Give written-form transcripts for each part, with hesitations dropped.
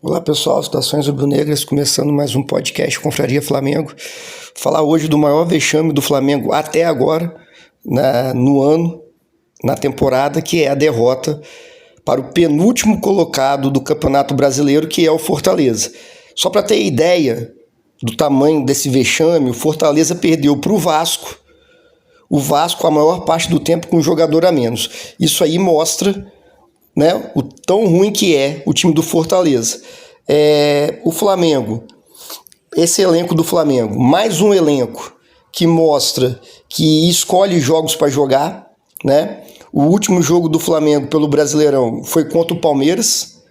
Olá pessoal, saudações rubro-negras, começando mais um podcast Confraria Flamengo. Falar hoje do maior vexame do Flamengo até agora, no ano, na temporada, que é a derrota para o penúltimo colocado do Campeonato Brasileiro, que é o Fortaleza. Só para ter ideia do tamanho desse vexame, o Fortaleza perdeu para o Vasco a maior parte do tempo com um jogador a menos. Isso aí mostra, né, o tão ruim que é o time do Fortaleza. O Flamengo, esse elenco do Flamengo, mais um elenco que mostra que escolhe jogos para jogar, né? O último jogo do Flamengo pelo Brasileirão foi contra o Palmeiras.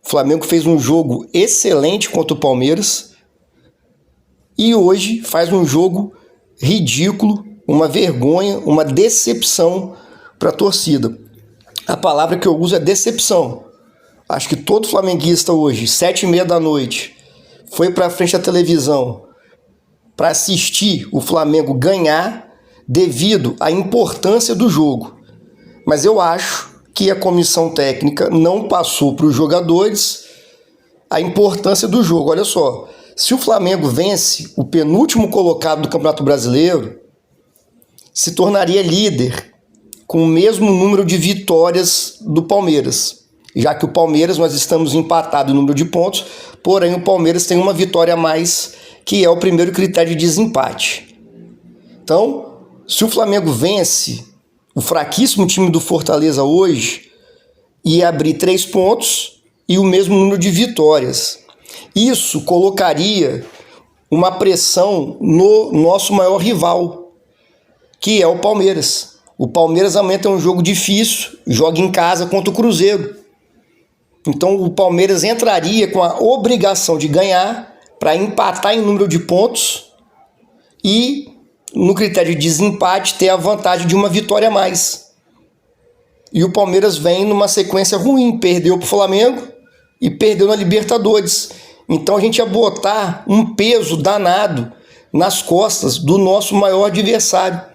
O Flamengo fez um jogo excelente contra o Palmeiras e hoje faz um jogo ridículo, uma vergonha, uma decepção para a torcida. A palavra que eu uso é decepção. Acho que todo flamenguista hoje, 7h30 da noite, foi para frente da televisão para assistir o Flamengo ganhar devido à importância do jogo. Mas eu acho que a comissão técnica não passou para os jogadores a importância do jogo. Olha só, se o Flamengo vence o penúltimo colocado do Campeonato Brasileiro, se tornaria líder com o mesmo número de vitórias do Palmeiras, já que o Palmeiras, nós estamos empatados em número de pontos, porém o Palmeiras tem uma vitória a mais, que é o primeiro critério de desempate. Então, se o Flamengo vence o fraquíssimo time do Fortaleza hoje, ia abrir 3 pontos e o mesmo número de vitórias. Isso colocaria uma pressão no nosso maior rival, que é o Palmeiras. O Palmeiras amanhã tem um jogo difícil, joga em casa contra o Cruzeiro. Então o Palmeiras entraria com a obrigação de ganhar para empatar em número de pontos e, no critério de desempate, ter a vantagem de uma vitória a mais. E o Palmeiras vem numa sequência ruim, perdeu para o Flamengo e perdeu na Libertadores. Então a gente ia botar um peso danado nas costas do nosso maior adversário.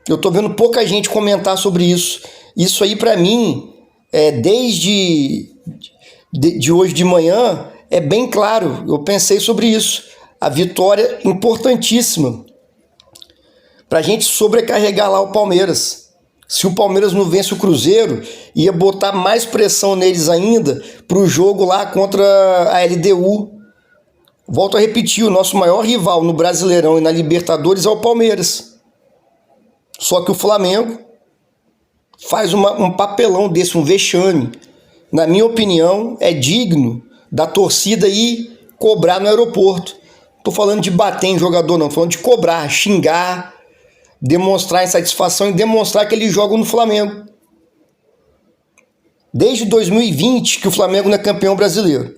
Eu estou vendo pouca gente comentar sobre isso. Isso aí, para mim, desde hoje de manhã, é bem claro. Eu pensei sobre isso. A vitória importantíssima para a gente sobrecarregar lá o Palmeiras. Se o Palmeiras não vence o Cruzeiro, ia botar mais pressão neles ainda para o jogo lá contra a LDU. Volto a repetir, o nosso maior rival no Brasileirão e na Libertadores é o Palmeiras. Só que o Flamengo faz um papelão desse, um vexame. Na minha opinião, é digno da torcida ir cobrar no aeroporto. Estou falando de bater em jogador, não. Estou falando de cobrar, xingar, demonstrar insatisfação e demonstrar que eles jogam no Flamengo. Desde 2020 que o Flamengo não é campeão brasileiro.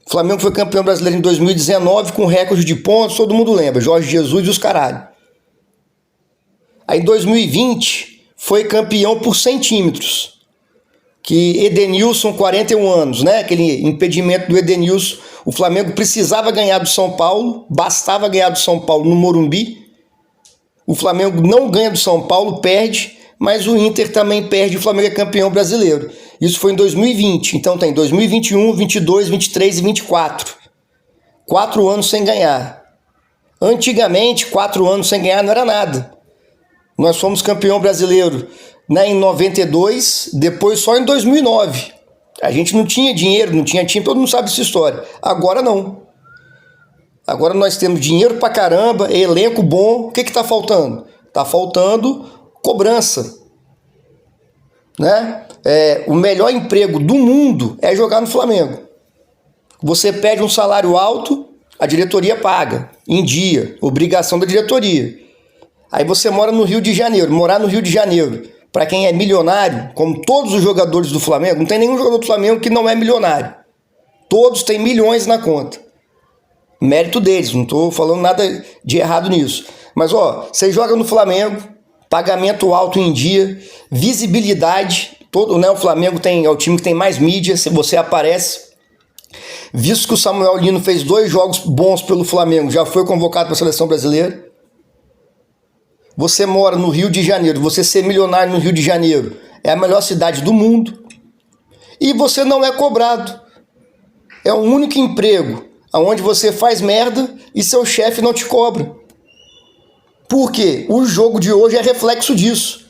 O Flamengo foi campeão brasileiro em 2019 com recorde de pontos, todo mundo lembra. Jorge Jesus e os caralho. Aí em 2020 foi campeão por centímetros, que Edenilson, 41 anos, né? Aquele impedimento do Edenilson, o Flamengo precisava ganhar do São Paulo, bastava ganhar do São Paulo no Morumbi, o Flamengo não ganha do São Paulo, perde, mas o Inter também perde, o Flamengo é campeão brasileiro. Isso foi em 2020, então tem 2021, 22, 23 e 24. 4 anos sem ganhar. Antigamente, 4 anos sem ganhar não era nada. Nós fomos campeão brasileiro, né, em 92, depois só em 2009. A gente não tinha dinheiro, não tinha time, todo mundo sabe essa história. Agora não. Agora nós temos dinheiro pra caramba, elenco bom. O que está faltando? Está faltando cobrança. Né? O melhor emprego do mundo é jogar no Flamengo. Você pede um salário alto, a diretoria paga, em dia, obrigação da diretoria. Aí você mora no Rio de Janeiro. Morar no Rio de Janeiro, para quem é milionário, como todos os jogadores do Flamengo, não tem nenhum jogador do Flamengo que não é milionário. Todos têm milhões na conta. Mérito deles, não estou falando nada de errado nisso. Mas, você joga no Flamengo, pagamento alto em dia, visibilidade. O Flamengo é o time que tem mais mídia, se você aparece. Visto que o Samuel Lino fez 2 jogos bons pelo Flamengo, já foi convocado para a seleção brasileira. Você mora no Rio de Janeiro, você ser milionário no Rio de Janeiro é a melhor cidade do mundo. E você não é cobrado. é o único emprego onde você faz merda e seu chefe não te cobra. Por quê? O jogo de hoje é reflexo disso.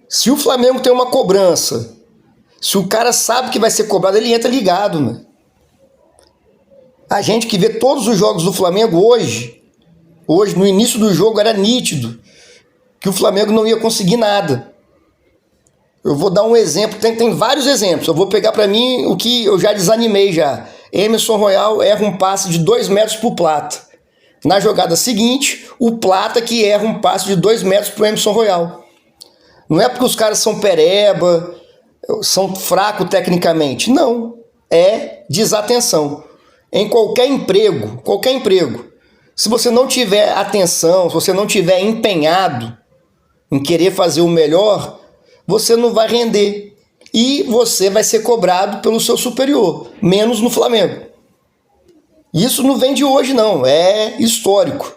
Se o Flamengo tem uma cobrança, se o cara sabe que vai ser cobrado, ele entra ligado, né? A gente que vê todos os jogos do Flamengo hoje, no início do jogo era nítido que o Flamengo não ia conseguir nada. Eu vou dar um exemplo, tem vários exemplos. Eu vou pegar para mim o que eu já desanimei já. Emerson Royal erra um passe de 2 metros pro Plata. Na jogada seguinte, o Plata que erra um passe de 2 metros pro Emerson Royal. Não é porque os caras são pereba, são fracos tecnicamente. Não, é desatenção. Em qualquer emprego, se você não tiver atenção, se você não tiver empenhado em querer fazer o melhor, você não vai render. E você vai ser cobrado pelo seu superior, menos no Flamengo. Isso não vem de hoje, não, é histórico.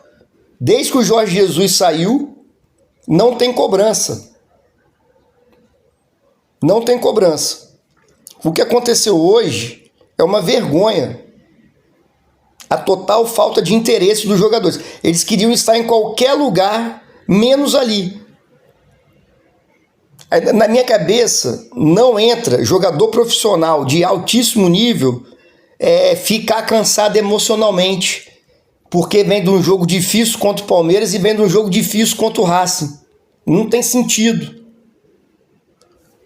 Desde que o Jorge Jesus saiu, não tem cobrança. Não tem cobrança. O que aconteceu hoje é uma vergonha. A total falta de interesse dos jogadores. Eles queriam estar em qualquer lugar, menos ali. Na minha cabeça, não entra jogador profissional de altíssimo nível ficar cansado emocionalmente, porque vem de um jogo difícil contra o Palmeiras e vem de um jogo difícil contra o Racing. Não tem sentido.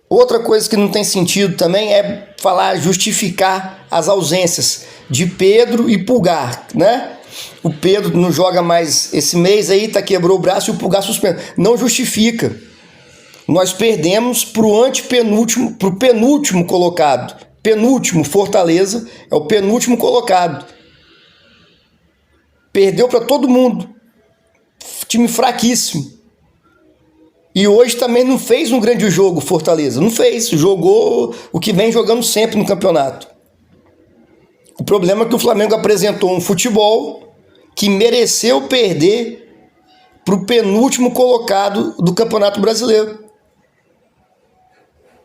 Outra coisa que não tem sentido também é justificar as ausências de Pedro e Pulgar, né? O Pedro não joga mais esse mês aí, quebrou o braço e o Pulgar suspenso. Não justifica. Nós perdemos pro penúltimo colocado. Penúltimo, Fortaleza, é o penúltimo colocado. Perdeu para todo mundo. Time fraquíssimo. E hoje também não fez um grande jogo, Fortaleza. Não fez. Jogou o que vem jogando sempre no campeonato. O problema é que o Flamengo apresentou um futebol que mereceu perder para o penúltimo colocado do Campeonato Brasileiro.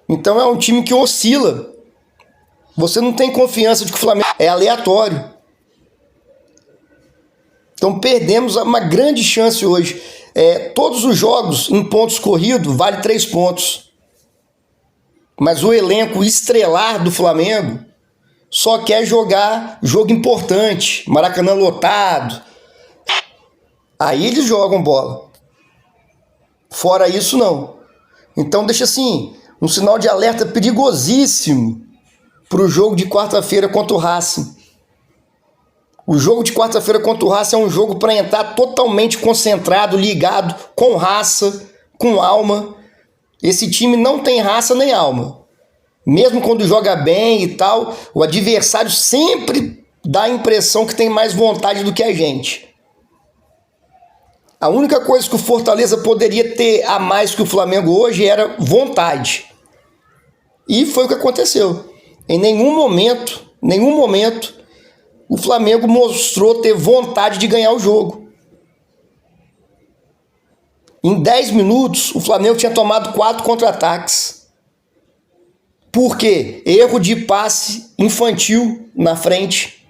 Então é um time que oscila. Você não tem confiança de que o Flamengo é aleatório. Então perdemos uma grande chance hoje. Todos os jogos em pontos corridos vale 3 pontos. Mas o elenco estrelar do Flamengo só quer jogar jogo importante, Maracanã lotado. Aí eles jogam bola. Fora isso, não. Então deixa assim, um sinal de alerta perigosíssimo para o jogo de quarta-feira contra o Racing. O jogo de quarta-feira contra o Racing é um jogo para entrar totalmente concentrado, ligado, com raça, com alma. Esse time não tem raça nem alma. Mesmo quando joga bem e tal, o adversário sempre dá a impressão que tem mais vontade do que a gente. A única coisa que o Fortaleza poderia ter a mais que o Flamengo hoje era vontade. E foi o que aconteceu. Em nenhum momento, o Flamengo mostrou ter vontade de ganhar o jogo. Em 10 minutos, o Flamengo tinha tomado 4 contra-ataques. Por quê? Erro de passe infantil na frente.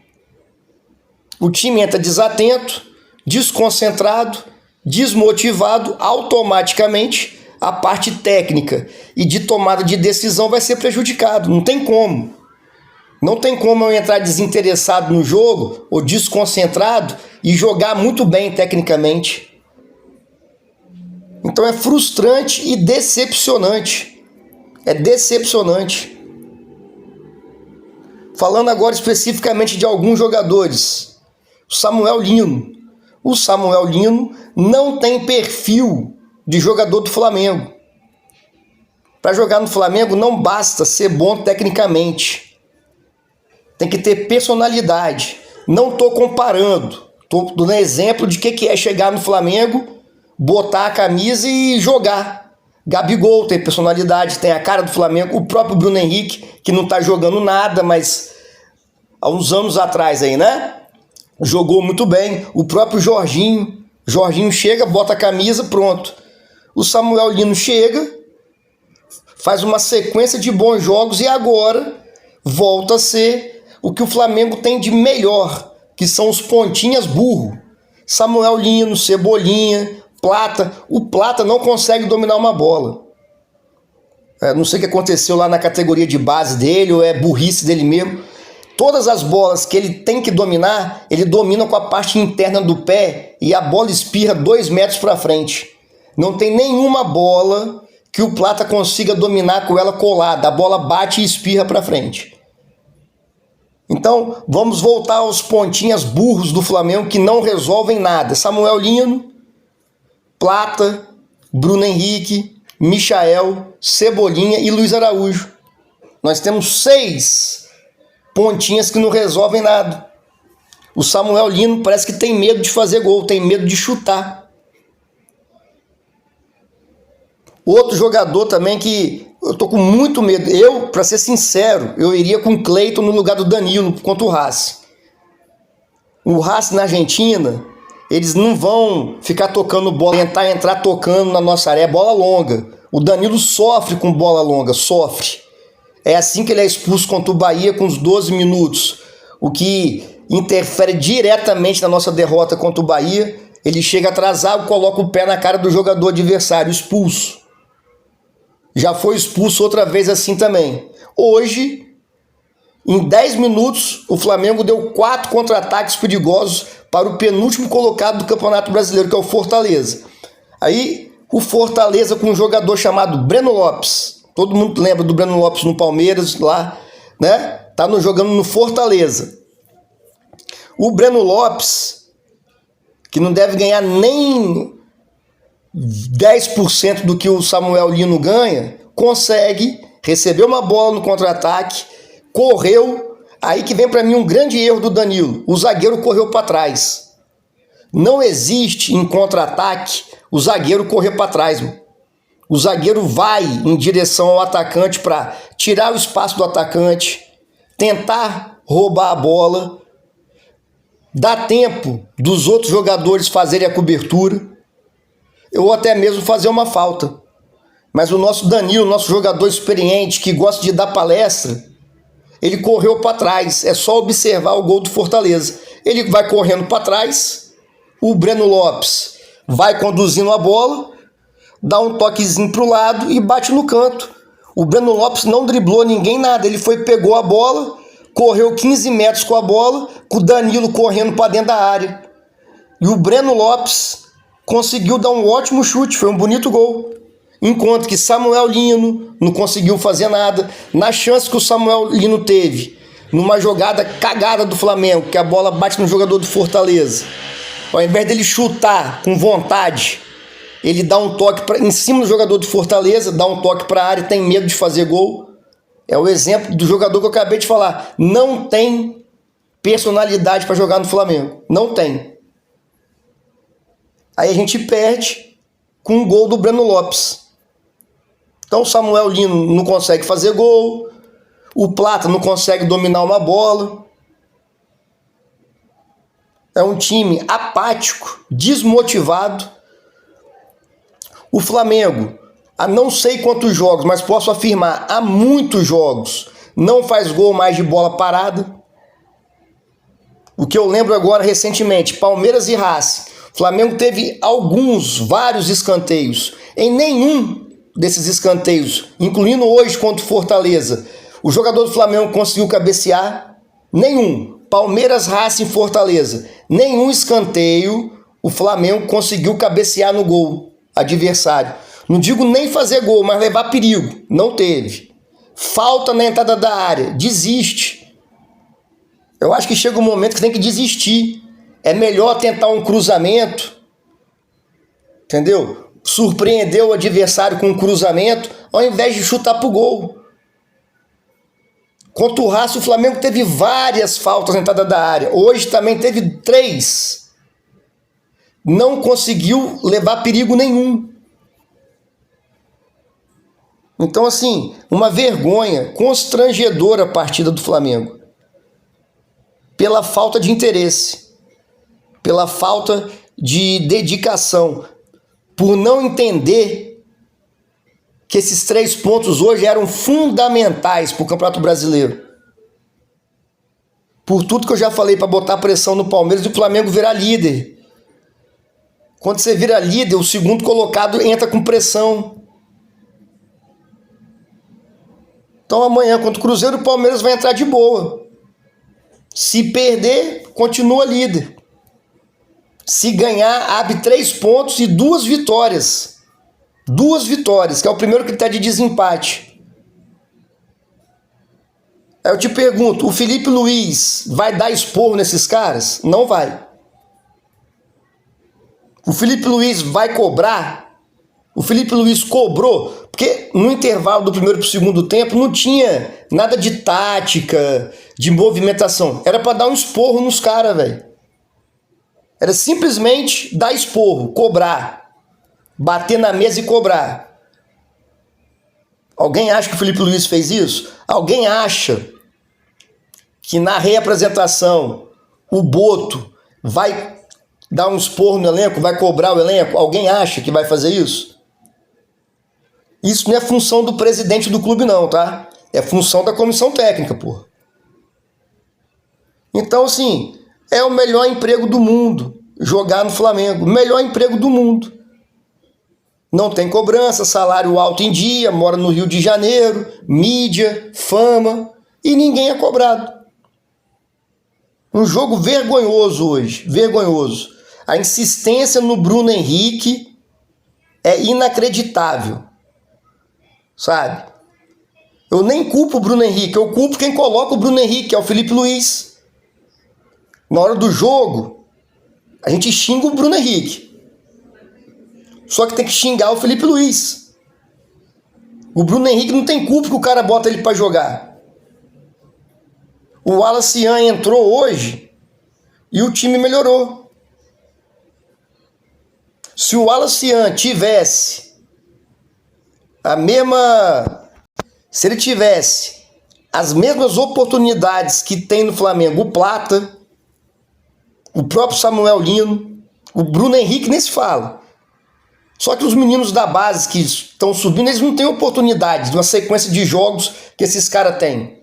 O time entra desatento, desconcentrado, desmotivado, automaticamente a parte técnica e de tomada de decisão vai ser prejudicado. Não tem como. Não tem como eu entrar desinteressado no jogo ou desconcentrado e jogar muito bem tecnicamente. Então é frustrante e decepcionante. É decepcionante. Falando agora especificamente de alguns jogadores. O Samuel Lino. O Samuel Lino não tem perfil de jogador do Flamengo. Para jogar no Flamengo não basta ser bom tecnicamente. Tem que ter personalidade. Não estou comparando. Estou dando exemplo de que é chegar no Flamengo, botar a camisa e jogar. Gabigol tem personalidade, tem a cara do Flamengo. O próprio Bruno Henrique, que não está jogando nada, mas há uns anos atrás aí, né? Jogou muito bem. O próprio Jorginho. Jorginho chega, bota a camisa, pronto. O Samuel Lino chega, faz uma sequência de bons jogos e agora volta a ser o que o Flamengo tem de melhor, que são os pontinhas burro. Samuel Lino, Cebolinha, Plata. O Plata não consegue dominar uma bola. Não sei o que aconteceu lá na categoria de base dele, ou é burrice dele mesmo. Todas as bolas que ele tem que dominar, ele domina com a parte interna do pé e a bola espirra 2 metros para frente. Não tem nenhuma bola que o Plata consiga dominar com ela colada. A bola bate e espirra para frente. Então, vamos voltar aos pontinhas burros do Flamengo que não resolvem nada. Samuel Lino, Plata, Bruno Henrique, Michael, Cebolinha e Luiz Araújo. Nós temos 6 pontinhas que não resolvem nada. O Samuel Lino parece que tem medo de fazer gol, tem medo de chutar. Outro jogador também que eu tô com muito medo. Eu, para ser sincero, eu iria com o Cleiton no lugar do Danilo contra o Racing. O Racing na Argentina, eles não vão ficar tocando bola, tentar entrar tocando na nossa área, é bola longa. O Danilo sofre com bola longa, sofre. É assim que ele é expulso contra o Bahia com os 12 minutos, o que interfere diretamente na nossa derrota contra o Bahia. Ele chega atrasado, coloca o pé na cara do jogador adversário, expulso. Já foi expulso outra vez assim também. Hoje, em 10 minutos, o Flamengo deu 4 contra-ataques perigosos para o penúltimo colocado do Campeonato Brasileiro, que é o Fortaleza. Aí, o Fortaleza com um jogador chamado Breno Lopes. Todo mundo lembra do Breno Lopes no Palmeiras, lá, né? Tá jogando no Fortaleza. O Breno Lopes, que não deve ganhar nem 10% do que o Samuel Lino ganha, consegue receber uma bola no contra-ataque, correu, aí que vem para mim um grande erro do Danilo. O zagueiro correu para trás. Não existe em contra-ataque o zagueiro correr para trás, mano. O zagueiro vai em direção ao atacante para tirar o espaço do atacante, tentar roubar a bola, dar tempo dos outros jogadores fazerem a cobertura, ou até mesmo fazer uma falta. Mas o nosso Danilo, nosso jogador experiente, que gosta de dar palestra, ele correu para trás. É só observar o gol do Fortaleza. Ele vai correndo para trás, o Breno Lopes vai conduzindo a bola, dá um toquezinho para o lado e bate no canto. O Breno Lopes não driblou ninguém, nada. Ele pegou a bola, correu 15 metros com a bola, com o Danilo correndo para dentro da área. E o Breno Lopes conseguiu dar um ótimo chute, foi um bonito gol. Enquanto que Samuel Lino não conseguiu fazer nada. Na chance que o Samuel Lino teve, numa jogada cagada do Flamengo, que a bola bate no jogador do Fortaleza, ao invés dele chutar com vontade, ele dá um toque em cima do jogador do Fortaleza, dá um toque para a área, tem medo de fazer gol. É o exemplo do jogador que eu acabei de falar. Não tem personalidade para jogar no Flamengo. Não tem. Aí a gente perde com o gol do Breno Lopes. Então o Samuel Lino não consegue fazer gol, o Plata não consegue dominar uma bola. É um time apático, desmotivado. O Flamengo, há não sei quantos jogos, mas posso afirmar, há muitos jogos, não faz gol mais de bola parada. O que eu lembro agora recentemente, Palmeiras e Racing. O Flamengo teve vários escanteios. Em nenhum desses escanteios, incluindo hoje contra o Fortaleza, o jogador do Flamengo conseguiu cabecear. Nenhum. Palmeiras, Racing, Fortaleza. Nenhum escanteio o Flamengo conseguiu cabecear no gol adversário. Não digo nem fazer gol, mas levar perigo. Não teve. Falta na entrada da área. Desiste. Eu acho que chega um momento que tem que desistir. É melhor tentar um cruzamento, entendeu? Surpreender o adversário com um cruzamento, ao invés de chutar pro gol. Contra o Racing, o Flamengo teve várias faltas na entrada da área. Hoje também teve 3. Não conseguiu levar perigo nenhum. Então, assim, uma vergonha constrangedora a partida do Flamengo. Pela falta de interesse, pela falta de dedicação, por não entender que esses 3 pontos hoje eram fundamentais para o Campeonato Brasileiro. por tudo que eu já falei para botar pressão no Palmeiras e o Flamengo virar líder. Quando você vira líder, o segundo colocado entra com pressão. Então amanhã contra o Cruzeiro, o Palmeiras vai entrar de boa. Se perder, continua líder. Se ganhar, abre 3 pontos e 2 vitórias. 2 vitórias, que é o primeiro critério de desempate. Aí eu te pergunto, o Felipe Luiz vai dar esporro nesses caras? Não vai. O Felipe Luiz vai cobrar? O Felipe Luiz cobrou? Porque no intervalo do primeiro para o segundo tempo não tinha nada de tática, de movimentação. Era para dar um esporro nos caras, velho. Era simplesmente dar esporro, cobrar. Bater na mesa e cobrar. Alguém acha que o Felipe Luiz fez isso? Alguém acha que na reapresentação o Boto vai dar um esporro no elenco, vai cobrar o elenco? Alguém acha que vai fazer isso? Isso não é função do presidente do clube não, tá? É função da comissão técnica, porra. Então, assim, é o melhor emprego do mundo jogar no Flamengo. Melhor emprego do mundo. Não tem cobrança, salário alto em dia, mora no Rio de Janeiro, mídia, fama, e ninguém é cobrado. Um jogo vergonhoso hoje, vergonhoso. A insistência no Bruno Henrique é inacreditável, sabe? Eu nem culpo o Bruno Henrique, eu culpo quem coloca o Bruno Henrique, que é o Felipe Luiz. Na hora do jogo, a gente xinga o Bruno Henrique. Só que tem que xingar o Felipe Luiz. O Bruno Henrique não tem culpa que o cara bota ele para jogar. O Wallace Yan entrou hoje e o time melhorou. Se o Wallace Yan tivesse se ele tivesse as mesmas oportunidades que tem no Flamengo, o Plata, o próprio Samuel Lino, o Bruno Henrique nem se fala. Só que os meninos da base que estão subindo, eles não têm oportunidade de uma sequência de jogos que esses caras têm.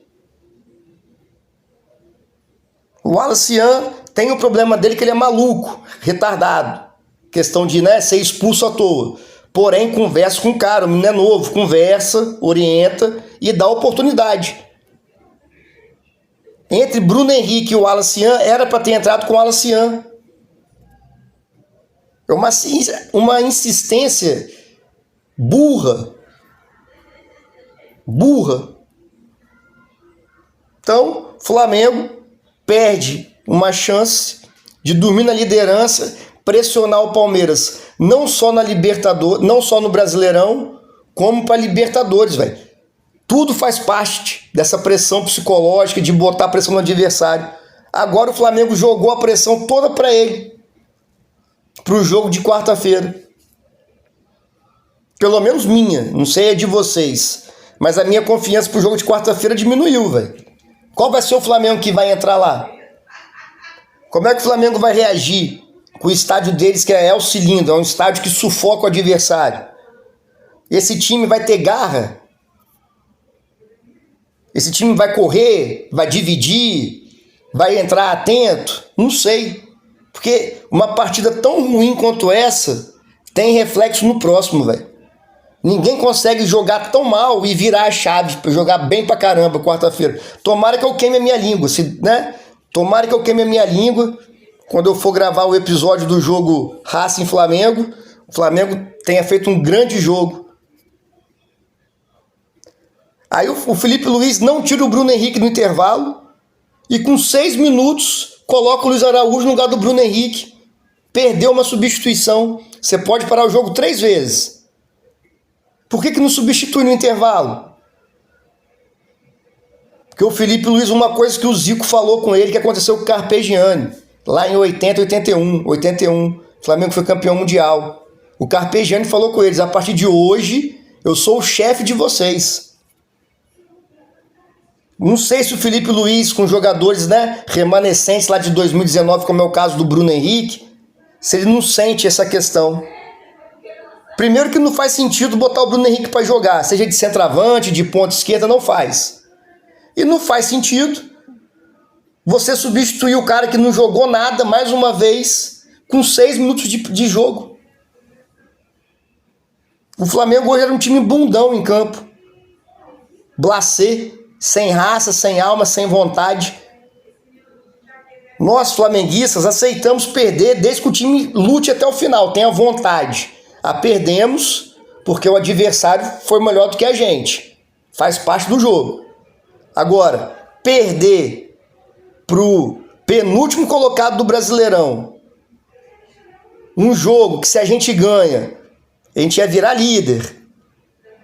O Wallace Yan tem o problema dele que ele é maluco, retardado. Questão de, ser expulso à toa. Porém, conversa com o cara, o menino é novo, conversa, orienta e dá oportunidade. Entre Bruno Henrique e o Wallace Yan, era para ter entrado com o Wallace Yan. É uma insistência burra. Burra. Então, Flamengo perde uma chance de dormir na liderança, pressionar o Palmeiras, não só na Libertadores, não só no Brasileirão, como para Libertadores, velho. Tudo faz parte dessa pressão psicológica de botar pressão no adversário. Agora o Flamengo jogou a pressão toda para ele. Pro jogo de quarta-feira. Pelo menos minha, não sei a de vocês. Mas a minha confiança pro jogo de quarta-feira diminuiu, velho. Qual vai ser o Flamengo que vai entrar lá? Como é que o Flamengo vai reagir com o estádio deles, que é o cilindro, é um estádio que sufoca o adversário? Esse time vai ter garra? Esse time vai correr? Vai dividir? Vai entrar atento? Não sei. Porque uma partida tão ruim quanto essa tem reflexo no próximo, velho. Ninguém consegue jogar tão mal e virar a chave para jogar bem pra caramba quarta-feira. Tomara que eu queime a minha língua, Tomara que eu queime a minha língua quando eu for gravar o episódio do jogo Racing Flamengo. O Flamengo tenha feito um grande jogo. Aí o Felipe Luiz não tira o Bruno Henrique no intervalo e com 6 minutos coloca o Luiz Araújo no lugar do Bruno Henrique. Perdeu uma substituição. Você pode parar o jogo 3 vezes. Por que não substitui no intervalo? Porque o Felipe Luiz, uma coisa que o Zico falou com ele, que aconteceu com o Carpegiani, lá em 81. O Flamengo foi campeão mundial. O Carpegiani falou com eles: a partir de hoje, eu sou o chefe de vocês. Não sei se o Felipe Luiz, com jogadores remanescentes lá de 2019, como é o caso do Bruno Henrique, se ele não sente essa questão. Primeiro que não faz sentido botar o Bruno Henrique para jogar, seja de centroavante, de ponta esquerda, não faz. E não faz sentido Você substituiu o cara que não jogou nada mais uma vez com 6 minutos de jogo. O Flamengo hoje era um time bundão em campo. Blasé, sem raça, sem alma, sem vontade. Nós, flamenguistas, aceitamos perder desde que o time lute até o final, tenha vontade. Perdemos porque o adversário foi melhor do que a gente. Faz parte do jogo. Agora, perder pro penúltimo colocado do Brasileirão, um jogo que se a gente ganha, a gente ia virar líder,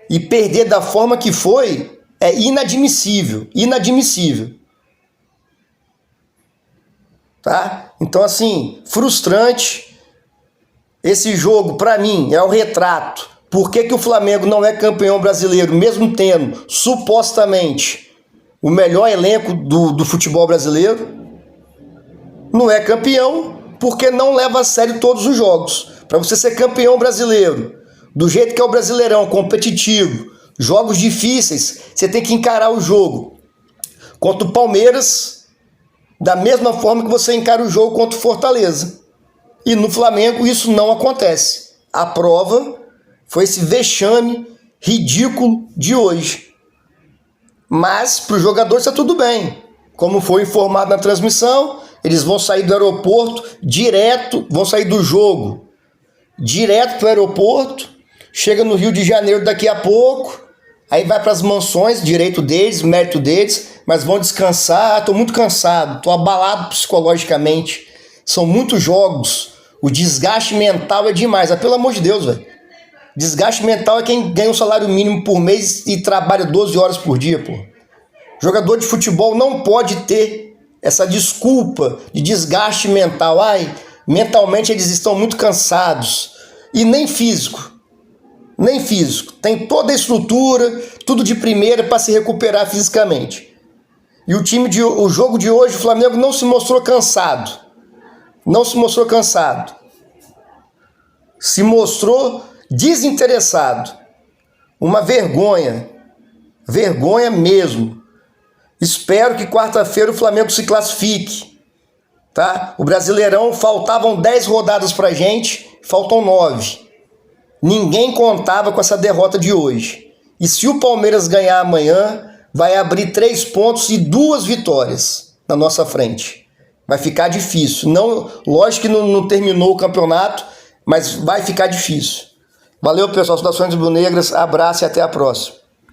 e perder da forma que foi, é inadmissível, inadmissível. Tá? Então, assim, frustrante. Esse jogo, para mim, é o retrato. Por que o Flamengo não é campeão brasileiro, mesmo tendo, supostamente, o melhor elenco do futebol brasileiro? Não é campeão porque não leva a sério todos os jogos. Para você ser campeão brasileiro, do jeito que é o Brasileirão, competitivo, jogos difíceis, você tem que encarar o jogo contra o Palmeiras da mesma forma que você encara o jogo contra o Fortaleza. E no Flamengo isso não acontece. A prova foi esse vexame ridículo de hoje. Mas para os jogadores está tudo bem. Como foi informado na transmissão, eles vão sair do aeroporto direto, vão sair do jogo direto para o aeroporto, chega no Rio de Janeiro daqui a pouco, aí vai para as mansões, direito deles, mérito deles, mas vão descansar. Estou muito cansado, estou abalado psicologicamente, são muitos jogos, o desgaste mental é demais. Pelo amor de Deus, velho. Desgaste mental é quem ganha um salário mínimo por mês e trabalha 12 horas por dia, pô. Jogador de futebol não pode ter essa desculpa de desgaste mental. Mentalmente eles estão muito cansados. E nem físico. Nem físico. Tem toda a estrutura, tudo de primeira para se recuperar fisicamente. E o jogo de hoje, o Flamengo não se mostrou cansado. Não se mostrou cansado. Se mostrou desinteressado. Uma vergonha. Vergonha mesmo. Espero que quarta-feira o Flamengo se classifique. Tá? O Brasileirão, faltavam 10 rodadas pra gente, faltam 9. Ninguém contava com essa derrota de hoje. E se o Palmeiras ganhar amanhã, vai abrir 3 pontos e 2 vitórias na nossa frente. Vai ficar difícil. Não, lógico que não terminou o campeonato, mas vai ficar difícil. Valeu, pessoal. Saudações rubro-negras. Abraço e até a próxima.